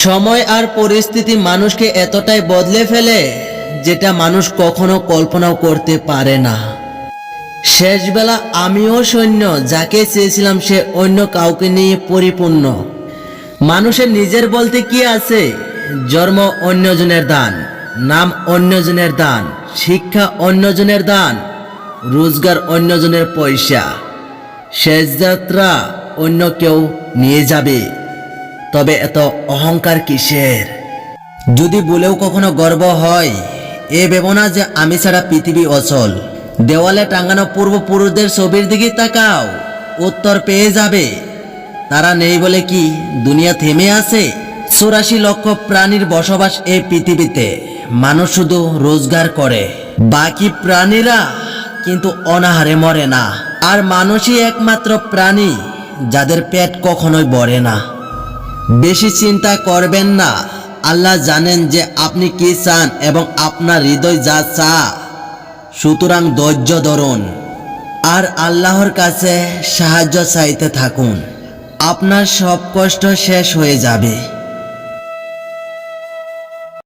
সময় আর পরিস্থিতি মানুষকে এতটাই বদলে ফেলে যেটা মানুষ কখনো কল্পনাও করতে পারে না। শেষবেলা আমিও সৈন্য, যাকে চেয়েছিলাম সে অন্য কাউকে নিয়ে পরিপূর্ণ। মানুষের নিজের বলতে কি আছে? জন্ম অন্যজনের দান, নাম অন্যজনের দান, শিক্ষা অন্যজনের দান, রোজগার অন্যজনের পয়সা। শেষ যাত্রা অন্য কেউ নিয়ে যাবে। তবে এত অহংকার কিসের? যদি বলেও কখনো গর্ব হয়, এ ভেবো না যে আমি ছাড়া পৃথিবী অচল। দেওয়ালে টাঙানো পূর্বপুরুষদের ছবির দিকে তাকাও, উত্তর পেয়ে যাবে। তারা নেই বলে কি দুনিয়া থেমে আছে? 84 লক্ষ প্রাণীর বসবাস এই পৃথিবীতে। মানুষ শুধু রোজগার করে, বাকি প্রাণীরা কিন্তু অনাহারে মরে না। আর মানুষই একমাত্র প্রাণী যাদের পেট কখনোই ভরে না। বেশি চিন্তা করবেন না, আল্লাহ জানেন যে আপনি কি চান এবং আপনার হৃদয় যা চা। সুতরাং ধৈর্য ধরুন আর আল্লাহর কাছে সাহায্য চাইতে থাকুন। আপনার সব কষ্ট শেষ হয়ে যাবে।